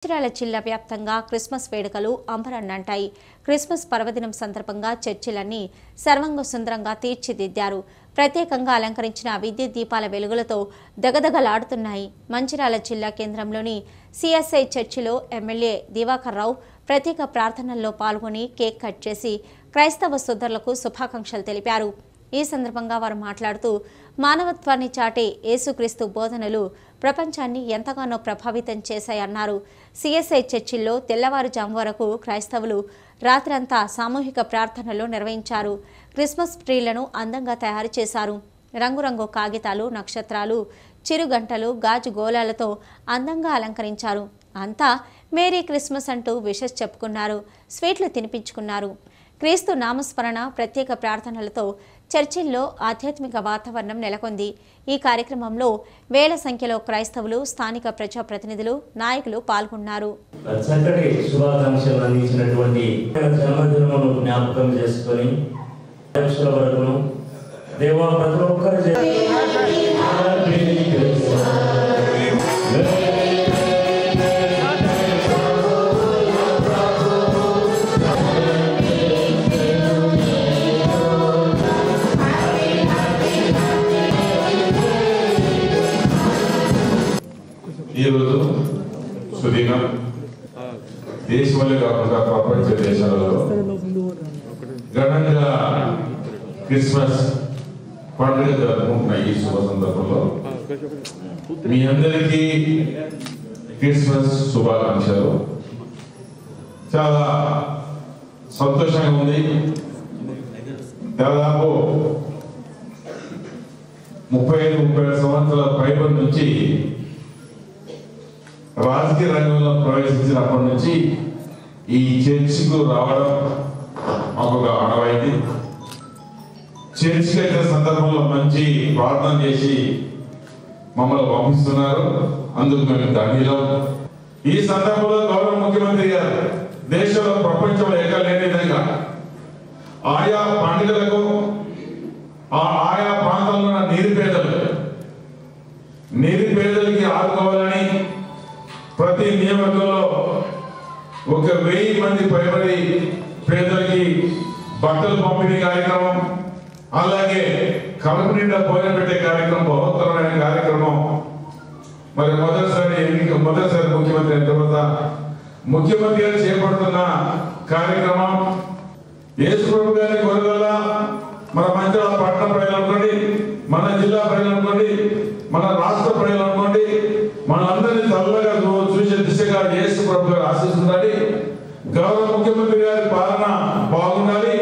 మంచిర్యాల జిల్లా వ్యాప్తంగా క్రిస్మస్ వేడుకలు అంబరాన్నంటాయి. క్రిస్మస్ పర్వదినం సందర్భంగా చర్చిలన్నీ సర్వంగ సుందరంగా తీర్చిదిద్దారు. ప్రత్యేకంగా అలంకరించిన విద్యుత్ దీపాల వెలుగులతో దగదగలాడుతున్నాయి. మంచిర్యాల జిల్లా కేంద్రంలోని సిఎస్ఐ చర్చిలో ఎమ్మెల్యే దివాకర్ రావు ప్రత్యేక ప్రార్థనల్లో పాల్గొని కేక్ కట్ చేసి క్రైస్తవ సోదరులకు శుభాకాంక్షలు తెలిపారు. ఈ సందర్భంగా వారు మాట్లాడుతూ మానవత్వాన్ని చాటే యేసుక్రీస్తు బోధనలు ప్రపంచాన్ని ఎంతగానో ప్రభావితం చేశాయన్నారు. సిఎస్ఐ చర్చిల్లో తెల్లవారుజాము వరకు క్రైస్తవులు రాత్రంతా సామూహిక ప్రార్థనలు నిర్వహించారు. క్రిస్మస్ ట్రీలను అందంగా తయారు చేశారు. రంగురంగు కాగితాలు, నక్షత్రాలు, చిరుగంటలు, గాజు గోళాలతో అందంగా అలంకరించారు. అంతా మేరీ క్రిస్మస్ అంటూ విషెస్ చెప్పుకున్నారు. స్వీట్లు తినిపించుకున్నారు. క్రీస్తు నామస్మరణ, ప్రత్యేక ప్రార్థనలతో చర్చిల్లో ఆధ్యాత్మిక వాతావరణం నెలకొంది. ఈ కార్యక్రమంలో వేల సంఖ్యలో క్రైస్తవులు, స్థానిక ప్రజాప్రతినిధులు, నాయకులు పాల్గొన్నారు. చక్కటి శుభాకాంక్షలు అందించినటువంటి జన్మదినమును జ్ఞాపకం చేసుకొని వరకును దేవా ప్రతి ఒక్కరు ఈరోజు సుదీనం దేశంలో కాకుండా ప్రపంచ దేశాలలో ఘనంగా క్రిస్మస్ పండుగ జరుపుకుంటున్న ఈ శుభ సందర్భంలో మీ అందరికీ క్రిస్మస్ శుభాకాంక్షలు. చాలా సంతోషంగా ఉంది. దాదాపు 30-30 సంవత్సరాల పైబడి నుంచి రాజకీయ రంగంలో ప్రవేశించినప్పటి నుంచి ఈ చర్చికు రావడం మాకు ఒక ఆనవాయితీ. చర్చికి వచ్చిన సందర్భంలో మంచి ప్రార్థన చేసి మమ్మల్ని పంపిస్తున్నారు. అందుకు మేము ధన్యులం. ఈ సందర్భంలో గౌరవ ముఖ్యమంత్రి గారు దేశంలో ప్రపంచంలో ఎక్కడ లేని విధంగా ఆయా పండుగలకు ఆయా ప్రాంతాల్లో ఉన్న నిరుపేదలకి ఆదుకోవాలని ప్రతి నియోజకవర్గంలో 1000 మంది పైబడి పేదలకి బట్టలు పంపిణీ కార్యక్రమం, అలాగే కడుపు నిండా భోజనం పెట్టే కార్యక్రమం, బహుత్తరమైన కార్యక్రమం. మరి మొదటిసారి ముఖ్యమంత్రి అయిన తర్వాత ముఖ్యమంత్రి గారు చేపడుతున్న కార్యక్రమం యేసు ప్రభు గారి కొరగల మన మంచిర్యాల పట్టణ ప్రజలు అనుకోండి, మన జిల్లా ప్రజలు అనుకోండి, మన రాష్ట్ర ప్రజలు అనుకోండి, మనందరినీ చల్లగా చూసే దిశగా యేసు ప్రభు గారు ఆశిస్తుండాలి. గౌరవ ముఖ్యమంత్రి గారి పాలన బాగుండాలి.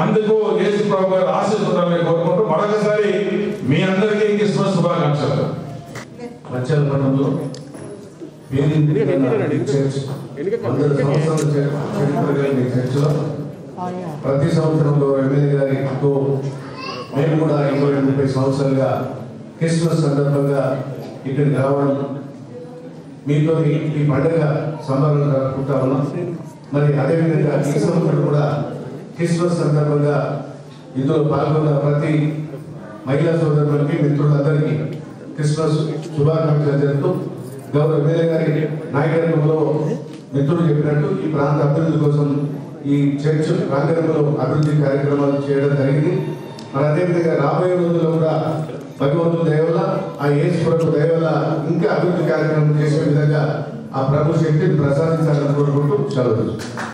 అందుకు యేసు ప్రభు గారు ఆశిస్తుండాలని కోరుకుంటూ మరొకసారి మీ అందరికీ క్రిస్మస్ శుభాకాంక్షలు. మంచిర్యాల పట్టణంలో ప్రతి సంవత్సరంలో ఎమ్మెల్యే గారితో మేము కూడా 20-30 సంవత్సరాలుగా క్రిస్మస్ సందర్భంగా ఇక్కడికి రావడం, మీతో ఈ పండుగ సంబరాలు జరుపుకుంటా ఉన్నాం. మరి అదేవిధంగా ఈ సంవత్సరం కూడా క్రిస్మస్ సందర్భంగా ఇందులో పాల్గొన్న ప్రతి మహిళా సోదరులకి, మిత్రులందరికీ క్రిస్మస్ శుభాకాంక్షలు జరుపుతూ గౌరవ ఎమ్మెల్యే గారి నాయకత్వంలో మిత్రులు చెప్పినట్టు ఈ ప్రాంత అభివృద్ధి కోసం ఈ చర్చ్ ప్రాంగణంలో అభివృద్ధి కార్యక్రమాలు చేయడం జరిగింది. మరి అదేవిధంగా రాబోయే రోజుల్లో కూడా భగవంతుడు దయ వల్ల, ఆ యేసు ప్రభు దయ వల్ల ఇంకా అభివృద్ధి కార్యక్రమం చేసే విధంగా ఆ ప్రభు శక్తిని ప్రసాదించాలని కోరుకుంటూ సెలవు.